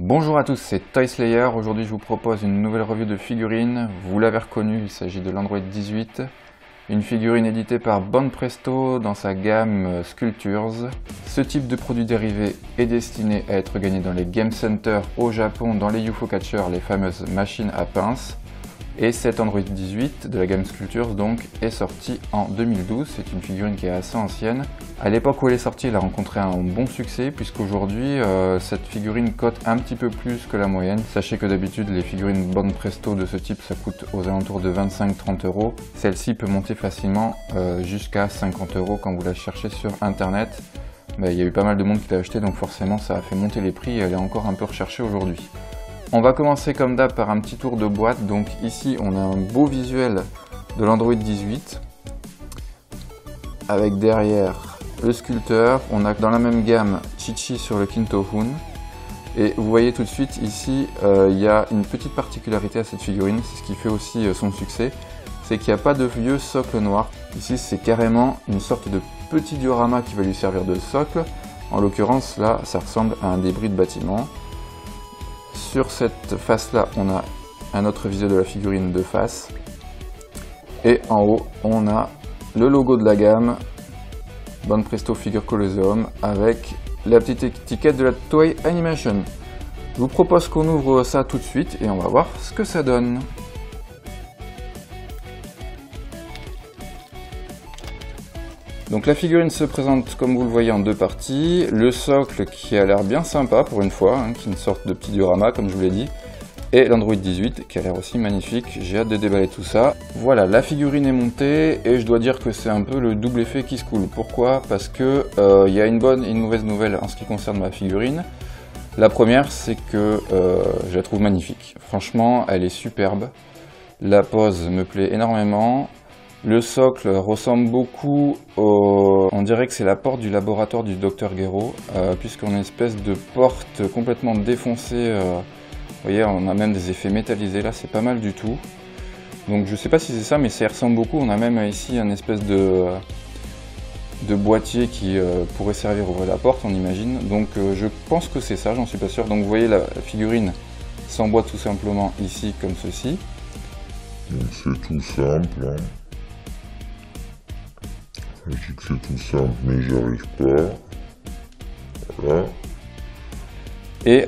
Bonjour à tous, c'est Toy Slayer. Aujourd'hui je vous propose une nouvelle review de figurines. Vous l'avez reconnu, il s'agit de l'Android 18. Une figurine éditée par Banpresto dans sa gamme Sculptures. Ce type de produit dérivé est destiné à être gagné dans les Game Center au Japon, dans les UFO Catchers, les fameuses machines à pinces. Et cet Android 18 de la gamme Sculptures donc est sorti en 2012. C'est une figurine qui est assez ancienne. À l'époque où elle est sortie, elle a rencontré un bon succès puisqu'aujourd'hui cette figurine cote un petit peu plus que la moyenne. Sachez que d'habitude les figurines Banpresto de ce type ça coûte aux alentours de 25-30 €. Celle-ci peut monter facilement jusqu'à 50 € quand vous la cherchez sur internet. Il y a eu pas mal de monde qui l'a acheté, donc forcément ça a fait monter les prix et elle est encore un peu recherchée aujourd'hui. On va commencer comme d'hab par un petit tour de boîte. Donc ici on a un beau visuel de l'Android 18 avec derrière le sculpteur. On a dans la même gamme Chi-Chi sur le Kinto-Hun. Et vous voyez tout de suite ici il y a une petite particularité à cette figurine, c'est ce qui fait aussi son succès, c'est qu'il n'y a pas de vieux socle noir. Ici c'est carrément une sorte de petit diorama qui va lui servir de socle. En l'occurrence là ça ressemble à un débris de bâtiment. Sur cette face là on a un autre visuel de la figurine de face. Et en haut on a le logo de la gamme Banpresto Figure Colosseum avec la petite étiquette de la Toei Animation. Je vous propose qu'on ouvre ça tout de suite et on va voir ce que ça donne. Donc la figurine se présente comme vous le voyez en deux parties. Le socle qui a l'air bien sympa pour une fois, qui est une sorte de petit diorama comme je vous l'ai dit. Et l'Android 18 qui a l'air aussi magnifique, j'ai hâte de déballer tout ça. Voilà, la figurine est montée et je dois dire que c'est un peu le double effet qui se coule. Pourquoi? Parce que il y a une bonne et une mauvaise nouvelle en ce qui concerne ma figurine. La première, c'est que je la trouve magnifique. Franchement, elle est superbe. La pose me plaît énormément. Le socle ressemble beaucoup au... On dirait que c'est la porte du laboratoire du Dr Gero, puisqu'on a une espèce de porte complètement défoncée. Vous voyez, on a même des effets métallisés là, c'est pas mal du tout. Donc je sais pas si c'est ça, mais ça y ressemble beaucoup. On a même ici un espèce de boîtier qui pourrait servir à ouvrir la porte, on imagine. Donc je pense que c'est ça, j'en suis pas sûr. Donc vous voyez, la figurine s'emboîte tout simplement ici, comme ceci. C'est tout simple, hein. Je dis que c'est tout simple, mais j'y arrive pas. Voilà. Et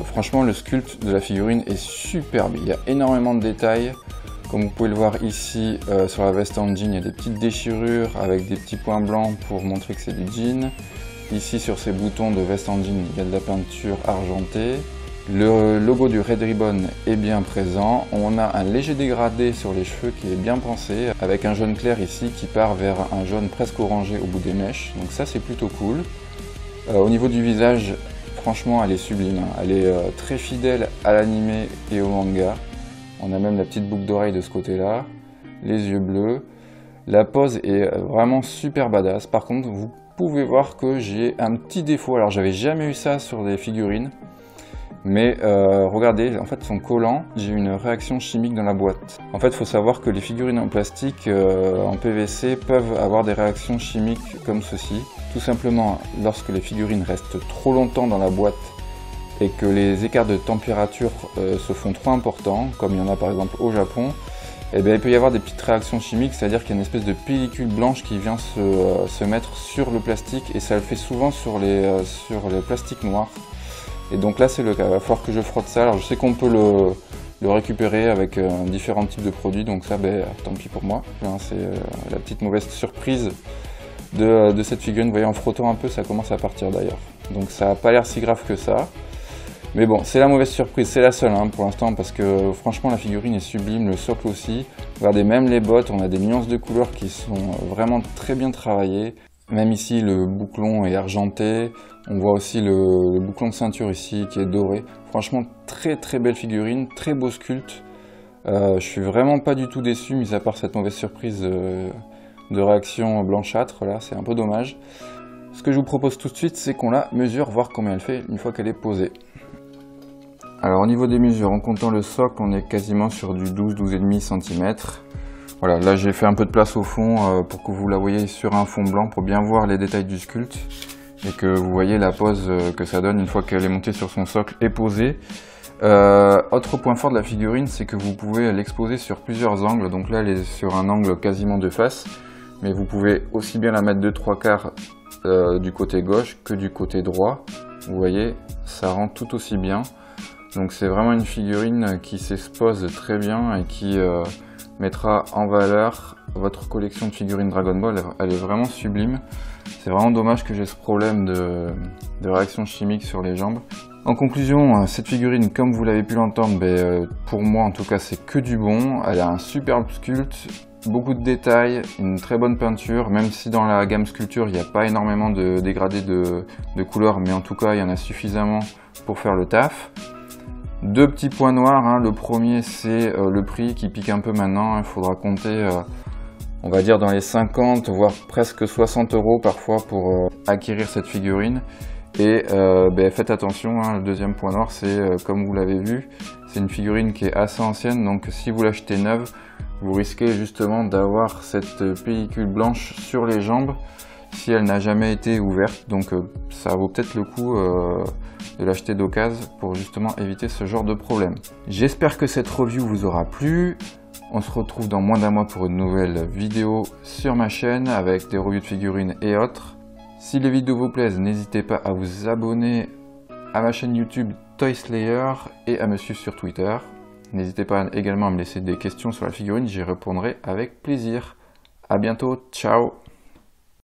franchement, le sculpte de la figurine est superbe. Il y a énormément de détails. Comme vous pouvez le voir ici, sur la veste en jean, il y a des petites déchirures avec des petits points blancs pour montrer que c'est du jean. Ici, sur ces boutons de veste en jean, il y a de la peinture argentée. Le logo du Red Ribbon est bien présent. On a un léger dégradé sur les cheveux qui est bien pensé, avec un jaune clair ici qui part vers un jaune presque orangé au bout des mèches. Donc ça, c'est plutôt cool. Au niveau du visage, franchement, elle est sublime. Elle est très fidèle à l'anime et au manga. On a même la petite boucle d'oreille de ce côté-là, les yeux bleus. La pose est vraiment super badass. Par contre, vous pouvez voir que j'ai un petit défaut. Alors, j'avais jamais eu ça sur des figurines. Mais regardez, en fait son collant, j'ai une réaction chimique dans la boîte. En fait, il faut savoir que les figurines en plastique, en PVC, peuvent avoir des réactions chimiques comme ceci. Tout simplement, lorsque les figurines restent trop longtemps dans la boîte et que les écarts de température se font trop importants, comme il y en a par exemple au Japon, eh bien, il peut y avoir des petites réactions chimiques, c'est-à-dire qu'il y a une espèce de pellicule blanche qui vient se mettre sur le plastique et ça le fait souvent sur les plastiques noirs. Et donc là c'est le cas, il va falloir que je frotte ça. Alors je sais qu'on peut le récupérer avec différents types de produits, donc ça tant pis pour moi. C'est la petite mauvaise surprise de cette figurine. Vous voyez, en frottant un peu ça commence à partir d'ailleurs. Donc ça n'a pas l'air si grave que ça. Mais bon, c'est la mauvaise surprise, c'est la seule pour l'instant, parce que franchement la figurine est sublime, le socle aussi. Regardez, même les bottes, on a des nuances de couleurs qui sont vraiment très bien travaillées. Même ici le bouclon est argenté, on voit aussi le bouclon de ceinture ici qui est doré. Franchement très très belle figurine, très beau sculpte. Je suis vraiment pas du tout déçu, mis à part cette mauvaise surprise de réaction blanchâtre, là c'est un peu dommage. Ce que je vous propose tout de suite, c'est qu'on la mesure, voir combien elle fait une fois qu'elle est posée. Alors au niveau des mesures, en comptant le socle, on est quasiment sur du 12-12,5 cm. Voilà, là j'ai fait un peu de place au fond pour que vous la voyez sur un fond blanc pour bien voir les détails du sculpte. et que vous voyez la pose que ça donne une fois qu'elle est montée sur son socle et posée. Autre point fort de la figurine, c'est que vous pouvez l'exposer sur plusieurs angles. Donc là elle est sur un angle quasiment de face, mais vous pouvez aussi bien la mettre de 3/4 du côté gauche que du côté droit. Vous voyez, ça rend tout aussi bien. Donc c'est vraiment une figurine qui s'expose très bien et qui mettra en valeur votre collection de figurines Dragon Ball. Elle est vraiment sublime. C'est vraiment dommage que j'ai ce problème de réaction chimique sur les jambes. En conclusion, cette figurine, comme vous l'avez pu l'entendre, pour moi en tout cas c'est que du bon. Elle a un superbe sculpte, beaucoup de détails, une très bonne peinture, même si dans la gamme sculpture il n'y a pas énormément de dégradés de couleurs, mais en tout cas il y en a suffisamment pour faire le taf. Deux petits points noirs, hein. Le premier c'est le prix qui pique un peu maintenant. Il faudra compter on va dire dans les 50 voire presque 60 € parfois pour acquérir cette figurine. Et faites attention, hein. Le deuxième point noir c'est comme vous l'avez vu, c'est une figurine qui est assez ancienne, donc si vous l'achetez neuve, vous risquez justement d'avoir cette pellicule blanche sur les jambes si elle n'a jamais été ouverte. Donc ça vaut peut-être le coup de l'acheter d'occasion pour justement éviter ce genre de problème. J'espère que cette review vous aura plu. On se retrouve dans moins d'un mois pour une nouvelle vidéo sur ma chaîne avec des reviews de figurines et autres. Si les vidéos vous plaisent, n'hésitez pas à vous abonner à ma chaîne YouTube Toy Slayer et à me suivre sur Twitter. N'hésitez pas également à me laisser des questions sur la figurine, j'y répondrai avec plaisir. A bientôt, ciao!